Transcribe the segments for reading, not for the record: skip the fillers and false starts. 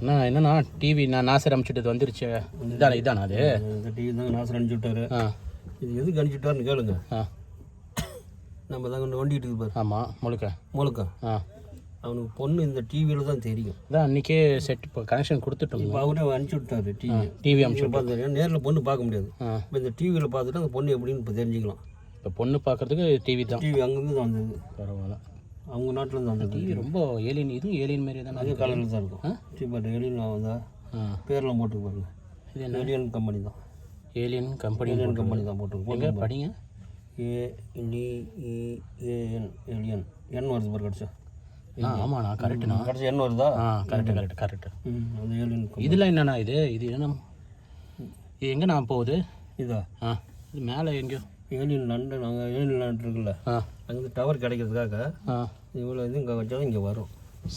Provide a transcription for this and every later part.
என்னண்ணா டிவி நான் நாசர் அனுப்பிச்சுட்டு வந்துருச்சு. இதானா அது? இந்த டிவி தாங்க நாசர் அனுப்பிச்சு விட்டாரு. இது எதுக்கு அனுப்பிச்சு விட்டாருன்னு கேளுங்க. நம்ம தான் கொண்டு வண்டிட்டு இருக்கு பாரு. ஆமாம், முழுக்க. அவனுக்கு பொண்ணு இந்த டிவியில் தான் தெரியும். அதான் அன்றைக்கே செட் இப்போ கனெக்ஷன் கொடுத்துட்டோம். இப்போ அவரே அனுப்பிச்சு விட்டாரு டிவி அனுப்பிச்சு பார்த்து. நேரில் பொண்ணு பார்க்க முடியாது. இப்போ இந்த டிவியில் பார்த்துட்டு அந்த பொண்ணு எப்படின்னு இப்போ தெரிஞ்சுக்கலாம். இப்போ பொண்ணு பார்க்குறதுக்கு டிவி தான். டிவி அங்கேருந்து தான் வந்தது. பரவாயில்ல. அவங்க நாட்டில் தான் வந்தது. டிவி ரொம்ப ஏலியன், இதுவும் ஏலியன் மாரி தான். அதே காலையில் தான் இருக்கும். டிவி ஏலியன் வந்தா பேர்லாம் போட்டு பாருங்க. இது என்ன? ஏலியன் கம்பெனி தான். ஏலியன் கம்பெனி தான் போட்டு படிங்க. ALIEN ஏலியன் என் வருது பாரு கிடச்சா. ஆமாண்ணா, கரெக்டுண்ணா. கிடச்சா என் வருதா? கரெக்டு. அது ஏலியன். இதெல்லாம் என்னண்ணா இது என்ன? இது எங்கே நான் போகுது? இதா இது மேலே எங்கேயோ ஏலியன் லண்டன். நாங்கள் ஏலியன் லண்டன் இருக்குல்ல, அங்கே டவர் கிடைக்கிறதுக்காக இவ்வளோ இது இங்கே வச்சாலும் இங்கே வரும்.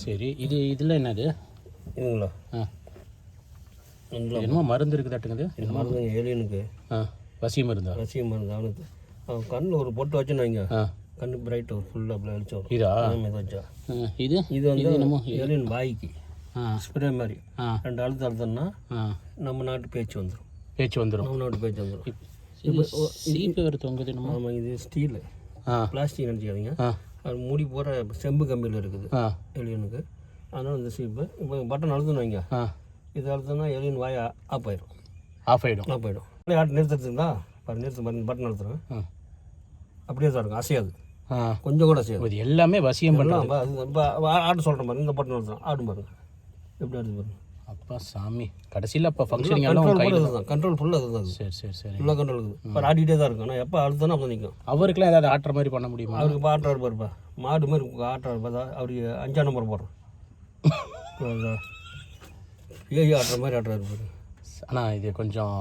சரி, இதில் என்னது இதுங்களா? என்னமோ மருந்து இருக்குதாட்டுங்குது. இந்த மருந்து ஏலியனுக்கு வசிய மருந்து. அவனுக்கு அவன் கண்ணில் ஒரு பொட்டு வச்சுன்னு வைங்க, கண்ணு பிரைட் ஃபுல்லாக அப்படி அழிச்சு வரும். இதா வச்சா இது வந்து என்னமோ ஏலியன் பாய்க்கு ஸ்ப்ரே மாதிரி 2 அழுத்தம்னா நம்ம நாட்டு பேச்சு வந்துடும். நம்ம நாட்டு பேச்சு வந்துடும். சீப்பு வேறு தொங்குது. ஆமாம், இது ஸ்டீலு, பிளாஸ்டிக் நினச்சிக்காதீங்க. அது மூடி போகிற செம்பு கம்பியில் இருக்குது ஏலியனுக்கு. அதனால் இந்த சீப்பு இப்போ பட்டன் அழுத்தணும் வைங்க, இது அழுத்தம்னா ஏலியன் வாய் ஆஃப் ஆகிடும். ஆட்டு நிறுத்துறதுங்களா பாரு, நிறுத்த பட்டன் அழுத்துறேன், அப்படியே தான் இருக்கும், அசையாது, கொஞ்சம் கூட அசையாது. எல்லாமே வசியம் பண்ணலாம். ஆட்டு சொல்கிறேன் பாருங்க, இந்த பட்டன் அழுத்துறேன், ஆடும் பாருங்க எப்படி ஆடுது பாருங்க. அப்பா சாமி, கடைசியில் அப்போ ஃபங்க்ஷனிங் கண்ட்ரோல் ஃபுல்லாக அதுதான். சரி ஃபுல்லாக கண்ட்ரோல் இருக்குது. இப்போ ஆடிட்டே தான் இருக்கும். ஆனால் எப்போ அழுத்தனா அப்போ நிற்கும். அவருக்குலாம் ஏதாவது ஆட்டுற மாதிரி பண்ண முடியுமா? அவருக்கு இப்போ ஆட்டுறாரு பாருப்பா, மாடு மாதிரி ஆட்டுறாரு பார்த்தா. அவருக்கு 5ஆம் நம்பர் போடுறோம். ஆட்டுற மாதிரி ஆட்டுறாரு பாரு. அண்ணா இது கொஞ்சம்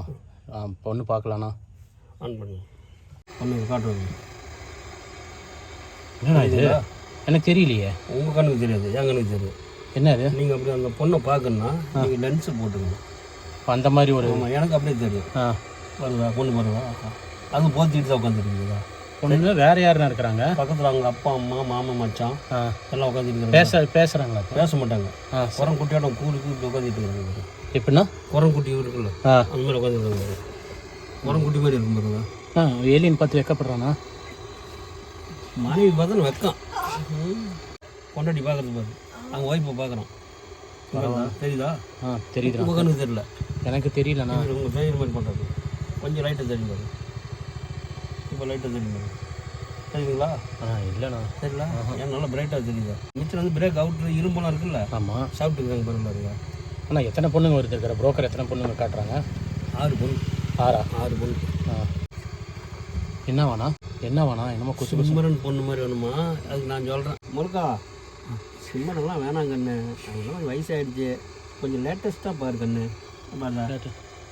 பொண்ணு பார்க்கலாண்ணா. ஆன் பண்ணு, பொண்ணு காட்டுறது. என்னண்ணா இது? எனக்கு தெரியலையே. உங்கள் கண்ணுக்கு தெரியாது, என் கண்ணுக்கு தெரியும். என்ன அது? நீங்கள் அப்படி அந்த பொண்ணை பார்க்கணுன்னா நீங்கள் லென்ஸு போட்டுக்கணும். அந்த மாதிரி ஒரு எனக்கு அப்படியே தெரியும். வருதா பொண்ணு வருதா? அது போத்திட்டு தான் உட்காந்துருக்குதா? பொண்ணு வேறு யாருன்னா இருக்கிறாங்க பக்கத்தில்? அவங்க அப்பா அம்மா மாமா மச்சான் எல்லாம் உட்காந்துட்டு பேசுகிறாங்களா? பேச மாட்டாங்க. குரம் குட்டியாட்டம் கூலுக்கு இப்படி உட்காந்துட்டு இருக்காங்க. எப்படின்னா குரம் குட்டி இருக்குல்ல, அந்த மாதிரி உட்காந்துருக்காங்க. குரம் குட்டி மாதிரி இருக்கும் பாருங்க. ஏலியன் பார்த்து வைக்கப்படுறானா? மனைவி பார்த்தா வைக்கம், பொண்டாட்டி பார்க்குறது பாரு. அவங்க ஒய்ஃபை பார்க்குறோம். தெரியுதா? தெரியுது. உங்கள் கண்ணுக்கு தெரியல, எனக்கு தெரியலண்ணா. உங்கள் தெரியுற மாதிரி பண்ணுறது. கொஞ்சம் லைட்டாக தெரியும் பாரு. இப்போ லைட்டாக தெரியும் பாரு. தெரியுதுங்களா? இல்லைண்ணா தெரியல. ஏன் நல்லா பிரைட்டாக தெரியுதா? மிச்சம் வந்து பிரேக் அவுட்ரு இரும்பெல்லாம் இருக்குல்ல. ஆமாம், சாப்பிட்டுருக்காங்க பாருங்க இருக்கா. ஆனால் எத்தனை பொண்ணுங்க வருது இருக்கிற புரோக்கர்? எத்தனை பொண்ணுங்க காட்டுறாங்க? 6 பொண்ணு. 6 பொண்ணு. என்ன வேணா என்னமோ சிம்மரன் பொண்ணு மாதிரி வேணுமா? அதுக்கு நான் சொல்கிறேன், முருகா சிம்மரன்லாம் வேணாம் கண்ணு, அவங்களாம் வயசாகிடுச்சு, கொஞ்சம் லேட்டஸ்ட்டாக பாரு கண்ணு.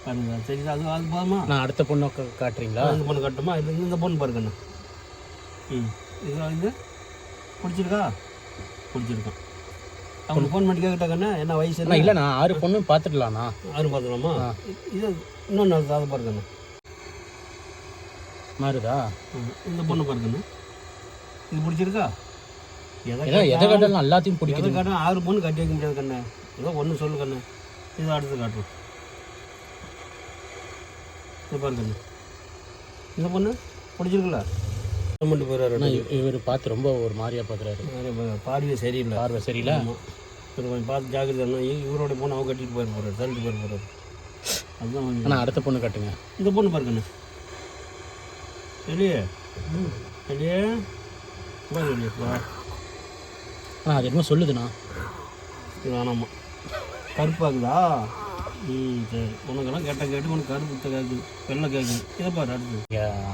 பாருங்க, சரிங்களா? அது போதுமா? நான் அடுத்த பொண்ணை காட்டுறீங்களா? அந்த பொண்ணு காட்டுமா? இது இந்த பொண்ணு பாரு கண்ணு. இது பிடிச்சிருக்கா? பிடிச்சிருக்கான். அவங்களுக்கு ஃபோன் பண்ணி கேட்டா கண்ணு என்ன வயசு? இல்லை, நான் 6 பொண்ணு பார்த்துக்கலாண்ணா. 6 பார்த்துக்கலாமா? இது இன்னொன்று அதை பாரு கண்ணு மாறுதா? இந்த பொண்ணு பாரு கண்ணு, இது பிடிச்சிருக்கா? எதை காட்டலாம் எல்லாத்தையும் பிடிக்கிறது. காட்டினா 6 பொண்ணு கட்டி வைக்க முடியாது கண்ணு. ஏதோ ஒன்று சொல்லு கண்ணு. இது அடுத்து காட்டுறோம். இது பாரு கண்ணு, இந்த பொண்ணு பிடிச்சிருக்குல்ல? மட்டும் போயிடுறாரு. இவர் பார்த்து ரொம்ப ஒரு மாதிரியாக பார்க்குறாரு. பார்வை சரியில்லை. கொஞ்சம் பார்த்து ஜாக்கிரதை. இவரோட பொண்ணு அவங்க கட்டிட்டு போயிட தள்ளிட்டு போயிட. அதுதான். ஆனால் அடுத்த பொண்ணு கட்டுங்க. இந்த பொண்ணு பாரு கண்ணு. வெளியே அது என்னமோ சொல்லுதுண்ணா. இது வேணாமா? கருப்பாகுதா? சரி, உனக்கெல்லாம் கேட்டு உனக்கு கருப்பு கேட்குது, வெள்ளை கேட்குது. இதை பாரு அடுத்து.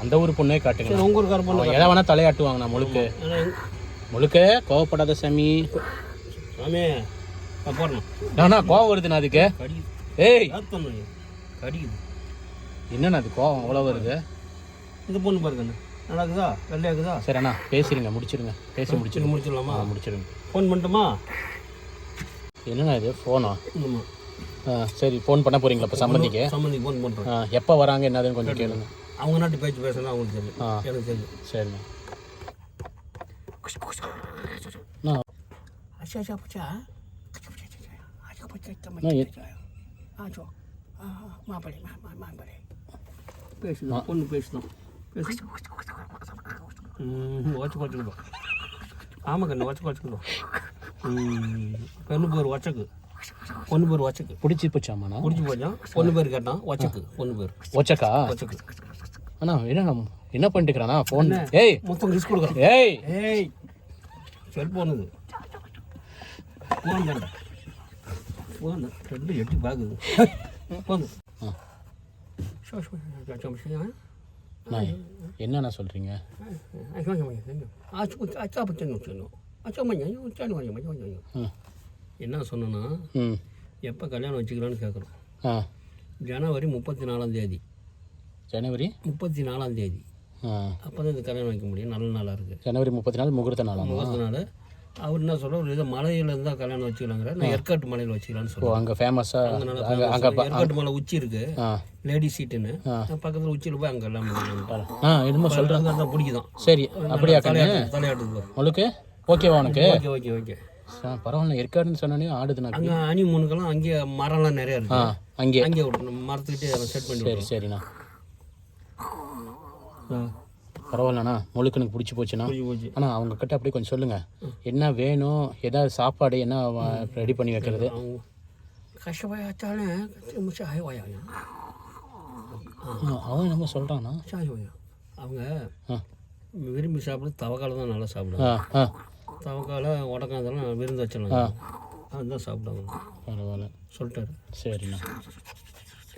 அந்த ஊர் பொண்ணே காட்டுங்க. உங்கள் ஊர் கருப்பு எதை வேணால் தலையாட்டுவாங்கண்ணா. முழுக்க கோவப்படாத சாமி. போடணும். நானா கோவம் வருதுண்ணா அதுக்கு? ஏய் கடிக்குது. என்னண்ணா அது கோவம் அவ்வளோ வருது? இந்த பொண்ணு பாருங்க, நல்லாக்குதா? வெள்ளையாக்குதா? சரி அண்ணா, பேசிடுங்க, முடிச்சிருங்க. முடிச்சிடலாமா? முடிச்சிடுங்க. ஃபோன் பண்ணட்டுமா? என்னண்ணா இது ஃபோனா? ஆமாம். சரி, ஃபோன் பண்ண போகிறீங்களா இப்போ? சம்மந்திக்கு ஃபோன் பண்ணுறேன். எப்போ வராங்க என்னதுன்னு கொஞ்சம் கேளுங்க. அவங்க நாட்டு பேச்சு பேசுனா அவங்களுக்கு தெரியும், எனக்கு தெரியும். சரிண்ணா. பேசுதான் பொண்ணு பேசுதான் வச்சு குறைச்சிக்கிட்டோம். ஆமாம் கண்ணு வச்சு குறைச்சிக்கிட்டோம். பெண்ணு பேர் வச்சக்கு, பொண்ணு பேர் வச்சக்கு. பிடிச்சி போச்சாமாண்ணா? பிடிச்சி போச்சான். பொண்ணு பேர் கேட்டான் வச்சக்கு, பொண்ணு பேர் ஒச்சக்கா. வச்சக்கு. அண்ணா என்ன பண்ணிட்டுக்கிறானா ஃபோன்? ஏய் மொத்தம் கிஸ் கொடுக்குறேன். ஏய் ஏய் செல்ஃபோன் இது ஃபோன் வேண்டாம். ஃபோன் ரெண்டு எட்டி பார்க்குது. ஃபோன் என்னண்ணா சொல்கிறீங்க? என்ன சொன்னோன்னா, எப்போ கல்யாணம் வச்சுக்கலான்னு கேட்குறோம். ஜனவரி 34 ஜனவரி 34 அப்போ தான் இந்த கல்யாணம் வைக்க முடியும். நல்ல நாளாக இருக்குது. ஜனவரி 34 முகூர்த்த நாள். முகூர்த்த நாள். அவர் என்ன சொல்கிறார், ஒரு இதை மலையில் இருந்தால் கல்யாணம் வச்சுக்கலாங்கிற. நான் ஏற்காட்டு மலையில் வச்சுக்கலான்னு சொல்லுவேன். அங்கே ஃபேமஸாக ஏற்காட்டு மலை உச்சி இருக்குது, லேடி சீட்டுன்னு. பக்கத்தில் உச்சியில் போய் அங்கே எல்லாம் என்னமோ சொல்கிறாங்க. அதான் பிடிக்குதான். சரி அப்படியா? தலையாட்டுக்கு உங்களுக்கு ஓகேவா? உனக்கு ஓகே ஓகே ஓகே பரவாயில்ல. ஏற்காடுன்னு சொன்னோன்னே ஆடுதுண்ணா. அங்கே ஹனிமூனுக்கெல்லாம் அங்கேயே மரம்லாம் நிறையா இருக்குது. அங்கே அங்கேயே மரத்துக்கிட்டே செட் பண்ணி. சரிண்ணா பரவாயில்லண்ணா. முழுக்க எனக்கு பிடிச்சி போச்சுண்ணா. ஆனால் அவங்க கிட்ட அப்படியே கொஞ்சம் சொல்லுங்கள், என்ன வேணும், ஏதாவது சாப்பாடு என்ன ரெடி பண்ணி வைக்கிறது. அவன் நம்ம சொல்கிறான்னா, அவங்க விரும்பி சாப்பிடுறது தவக்கால தான் நல்லா சாப்பிடுவாங்க. தவக்கால உடக்காந்தெல்லாம் விருந்து வச்சிடலாம், அதுதான் சாப்பிடுவாங்க. பரவாயில்ல சொல்லிட்டாரு. சரிண்ணா.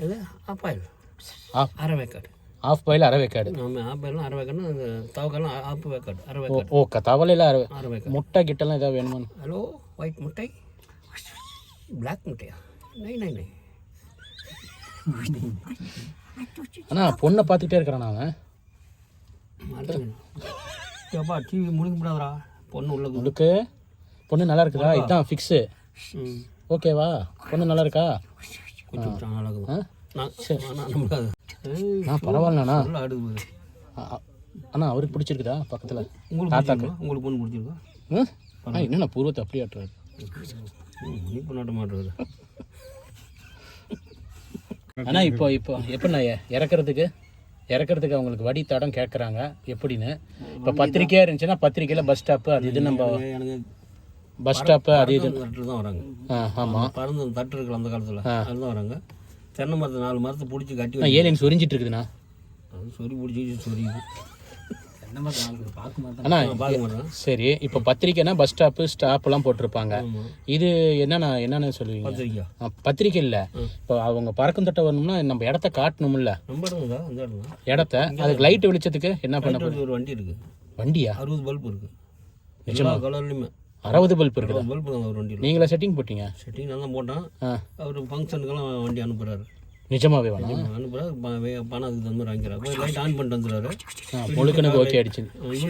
இது ஆப்பாயில் அரை வேக்காடு. ஆஃப் பாயில் அரை வேக்காடு. ஆமாம், ஆப்பாயிலாம் அரை வேக்காடுனா அந்த தவக்காலாம் ஆஃப் வேக்காடு, அரை வேக்காடு. ஓ தவளையில் அரை வேக்காடு. முட்டை கிட்டலாம் ஏதாவது வேணுமா? ஹலோ, ஒயிட் முட்டை, பிளாக் முட்டையா? நை நை நை. அண்ணா பொண்ணை பார்த்துட்டே இருக்கிறான் அவன். ஏப்பா டிவி முடிக்க முடியாதுடா. பொண்ணு உள்ள உங்களுக்கு பொண்ணு நல்லா இருக்குதா? இதுதான் ஃபிக்ஸு. ஓகேவா? பொண்ணு நல்லா இருக்கா? கொஞ்சம் நல்லா இருக்குதா? பரவாயில்லண்ணா. ஆடுது அண்ணா அவருக்கு பிடிச்சிருக்குதா? பக்கத்தில் உங்களுக்கு உங்களுக்கு பொண்ணு பிடிச்சிருக்கா? என்னண்ணா பூர்வத்தை அப்படி ஆட்டுறாரு. இப்போ நாட்ட மாட்டுறாரு. அண்ணா இப்போ எப்படிண்ணா இறக்குறதுக்கு அவங்களுக்கு வடி தடம் கேட்குறாங்க எப்படின்னு. இப்போ பத்திரிக்கையாக இருந்துச்சுன்னா பத்திரிக்கையில் பஸ் ஸ்டாப்பு அது இது, நம்ம எனக்கு பஸ் ஸ்டாப்பு அது இது தட்டில் தான் வராங்க. ஆமாம், பறந்து தட்டு இருக்குல்ல அந்த காலத்தில், அதுதான் வராங்க. தென்னை மரத்தை 4 மரத்தை பிடிச்சி கட்டி ஏலியன் சொரிஞ்சிட்டு இருக்குதுண்ணா. அது சொறி பிடிச்சி சொரியுது. அண்ணா பார்க்க மாட்டேன். சரி, இப்போ பத்திரிக்கைனா பஸ் ஸ்டாப்லாம் போட்டிருப்பாங்க. இது என்னென்ன சொல்லுவீங்க? பத்திரிக்கை இல்லை, இப்போ அவங்க பறக்கும் தட்டை வரணும்னா நம்ம இடத்த காட்டணும்ல. இடத்த அதுக்கு லைட் வெளிச்சத்துக்கு என்ன பண்ண? ஒரு வண்டி இருக்கு. வண்டியா? 60 பல்ப் இருக்கு. எல்லா கலர்லையுமே 60 பல்ப் இருக்குது. பல்ப் தான் ஒரு வண்டி. நீங்களா செட்டிங் போட்டீங்க? செட்டிங் நான் தான் போட்டேன். அவர் ஃபங்க்ஷனுக்கெல்லாம் வண்டி அனுப்புறாரு. நிஜமாவே வேணும் அனுப்புறாரு. பணம் அதுக்கு தகுந்த மாதிரி வாங்கிக்கிறாரு. போய் லைட் ஆன் பண்ணிட்டு வந்துடுறாரு. முழுக்கனுக்கு ஓகே ஆயிடுச்சு.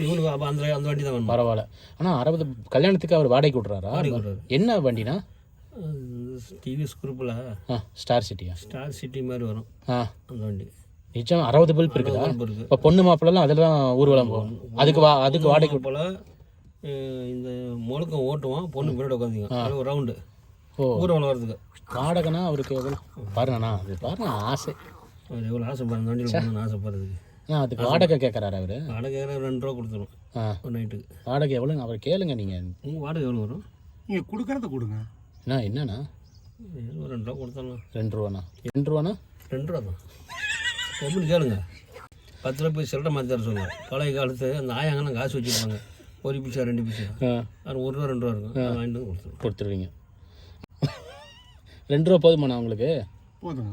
இவனுக்கு அப்போ அந்த வண்டி தான் வேணும். பரவாயில்ல. ஆனால் 60 கல்யாணத்துக்கு அவர் வாடகை விட்றாரா? என்ன வண்டினா? டிவிஎஸ் குரூப்பில் ஸ்டார் சிட்டியா? ஸ்டார் சிட்டி மாதிரி வரும் அந்த வண்டி. நிஜம் 60 பல்ப் இருக்குதா? இப்போ பொண்ணு மாப்பிள்ளலாம் அதில் தான் ஊர்வலம் போகும். அதுக்கு வாடகை போல் இந்த முழுக்கம் ஓட்டுவான். பொண்ணு பின்னாடி உட்காந்துங்க ஒரு ரவுண்டு ஊர்வலம் வரதுக்கு. வாடகைனா அவருக்கு எவ்வளோ பாருங்கண்ணா? அது பாருங்க ஆசை. அவர் எவ்வளோ ஆசை பாருங்க, வண்டியில் போகணும்னு ஆசைப்படுறதுக்கு. அதுக்கு வாடகை கேட்குறாரு அவர். வாடகை கேட்குற 2 ரூபா கொடுத்துரும் ஒரு நைட்டுக்கு. வாடகை எவ்வளோ அவர் கேளுங்க நீங்கள். உங்கள் வாடகை எவ்வளோ வரும்? நீங்கள் கொடுக்குறத கொடுங்க. என்னண்ணா? 2 ரூபா கொடுத்துடலாம். 2 ரூபாண்ணா? 2 ரூபாண்ணா? 2 ரூபா தான். எப்படின்னு கேளுங்க. 10 ரூபா போய் சில்லறை மாற்றி தர சொல்லுவாங்க. பழைய காலத்து அந்த ஆயாங்கெல்லாம் காசு வச்சுருப்பாங்க. 1 பைசா 2 பைசா. அது 1 ரூபா 2 ரூபா இருக்கும். வாங்கிட்டு வந்து கொடுத்துருவீங்க. 2 ரூபா போதுமாண்ணா உங்களுக்கு? போதுங்க.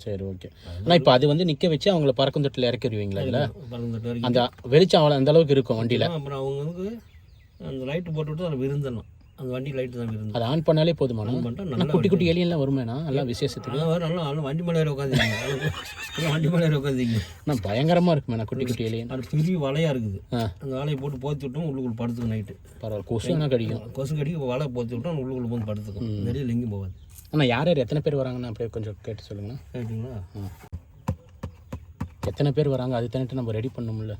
சரி ஓகே. ஆனால் இப்போ அது நிற்க வச்சு அவங்கள பறக்கும் தொட்டில் இறக்கிடுவீங்களா? அதில் பறக்கும் தொட்டி வரைக்கும் அந்த வெளிச்சம் அந்த அளவுக்கு இருக்கும் வண்டியில். அப்புறம் அவங்க அந்த லைட்டு போட்டு விட்டு அதில் விருந்தணும். அந்த வண்டி லைட்டு தான் விருந்து. அதை ஆன் பண்ணாலே போதுமாண்ணா? நல்லா குட்டி குட்டி எலியெல்லாம் வருமேண்ணா நல்லா விசேஷத்துக்கு? நல்லா வண்டி மேலே உட்காந்துங்க. வண்டி மேலே உட்காந்துங்க. ஆனால் பயங்கரமாக இருக்குமேண்ணா குட்டி குட்டி எலியன். அது பெரிய வலையாக இருக்குது. அந்த வலையை போட்டு போத்தி விட்டோம் உள்ளுக்குள்ள படுத்துக்கும் நைட்டு. பரவாயில்ல. கொசு என்ன கடிக்கும்? கொசு கடிக்கும். வலை போத்தி விட்டோம் உள்ளுக்குள்ள போய் படுத்துக்கும். வெளியில் எங்கேயும் போகாது. ஆனால் யார் எத்தனை பேர் வராங்கன்னு அப்படியே கொஞ்சம் கேட்டு சொல்லுங்கண்ணா. கேட்டுங்களா? எத்தனை பேர் வராங்க அது தானே நம்ம ரெடி பண்ணணும்ல.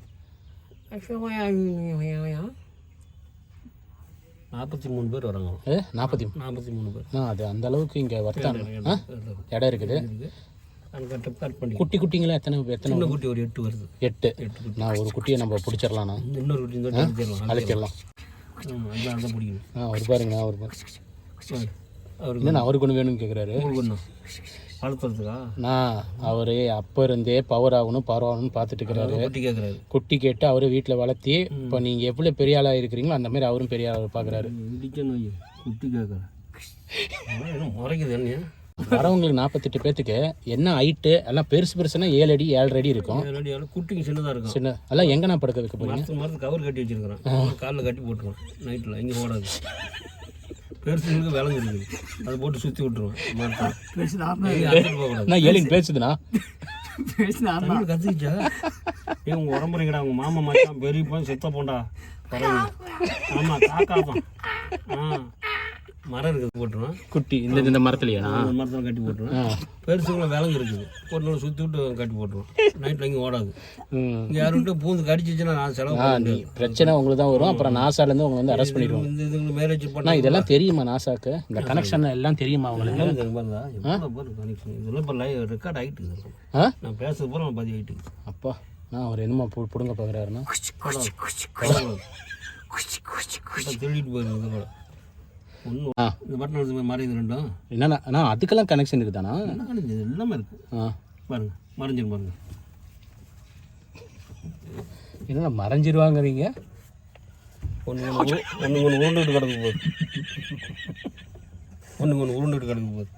43 பேர் வராங்க. 43 பேர். அது அந்த அளவுக்கு இங்கே வர்த்தாங்க இடம் இருக்குது. அங்கே கட் பண்ணி குட்டி குட்டிங்களா எத்தனை சின்ன குட்டி ஒரு 8 வருது. 8. நான் ஒரு குட்டியை நம்ம பிடிச்சிடலாண்ணா, இன்னொரு குட்டி இந்த அழைச்சிடலாம். அதான் பிடிக்கணும். ஒரு பாருங்கண்ணா, ஒரு பாருங்க. அவருக்கு இல்லைண்ணா, அவருக்கு ஒன்று வேணும்னு கேட்குறாரு. உங்களுக்கு ஒன்றும் வளர்த்துறதுக்கா? நான் அவர் அப்போ இருந்தே பவர் ஆகணும்னு பார்த்துட்டு இருக்கிறாரு. குட்டி கேட்குறாரு. குட்டி கேட்டு அவரே வீட்டில் வளர்த்தி இப்போ நீங்கள் எவ்வளோ பெரிய ஆளாக இருக்கிறீங்களோ அந்த மாதிரி அவரும் பெரிய ஆளாக பார்க்குறாரு. இடிக்கணும் குட்டி கேட்குறேன். முறைக்குது என்ன வரவங்களுக்கு 48 பேர்த்துக்கு என்ன ஹைட்டு எல்லாம் பெருசு பெருசுன்னா 7 அடி 7.5 அடி இருக்கும். குட்டிங்க சின்னதாக இருக்கும். சின்ன எல்லாம் எங்கே நான் படுக்க வைக்க போகிறீங்க? மரத்து கவர் கட்டி வச்சுருக்கிறேன். காலில் கட்டி போட்டுருவேன். நைட்டில் எங்கே ஓடாது. பெருசுங்களுக்கு விலங்கு இருக்குது, அதை போட்டு சுற்றி விட்டுருவேன். நான் ஏலின் பேசுதுண்ணா கற்றுக்கிச்சா உங்கள் உடம்புறைங்கடா. அவங்க மாமா மச்சான் பெரியப்பா செத்த போண்டா பரவாயில்ல. ஆமாம் காக்கா தான். மரம் இருக்குது போட்டுருவேன். குட்டி இந்த மரத்துலையாண்ணா? மரத்தில் கட்டி போட்டுருவேன். பெருசுங்களை விலங்கு இருக்குது, ஒரு நாள் சுற்றி விட்டு கட்டி போட்டுருவேன். நைட்டில் எங்கேயும் ஓடாது. இங்கே யாரும் விட்டு பூந்து கடிச்சிச்சுன்னா நான் செலவு பிரச்சனை உங்களுக்கு தான் வரும். அப்புறம் நாசாலேருந்து அவங்க வந்து அரெஸ்ட் பண்ணிடுவோம். இந்த இதுங்களுக்கு மேரேஜ் பண்ண இதெல்லாம் தெரியுமா நாசாக்கு? இந்த கனெக்ஷன் எல்லாம் தெரியுமா அவங்களுக்கு? கனெக்ஷன் இதெல்லாம் இப்போ லைவ் ரெக்கார்ட் ஆகிட்டு இருக்குது. நான் பேசுறது போல பதிவு ஆகிட்டு இருக்குது. அப்பா நான் அவர் என்னமா பிடுங்க பார்க்குறாருன்னா திருடிட்டு போயிருங்க. கூட ஒன்றும் இந்த பட்டன் எடுத்து மறையுது ரெண்டும். என்னண்ணா அதுக்கெல்லாம் கனெக்ஷன் இருக்குதாண்ணா? இது எல்லாமே இருக்குது. பாருங்க மறைஞ்சிரும் பாருங்க. என்னண்ணா மறைஞ்சிருவாங்கிறீங்க? ஒன்று உருண்டுட்டு கிடக்கு போகுது. ஒன்று உருண்டுட்டு கிடக்கு போகுது.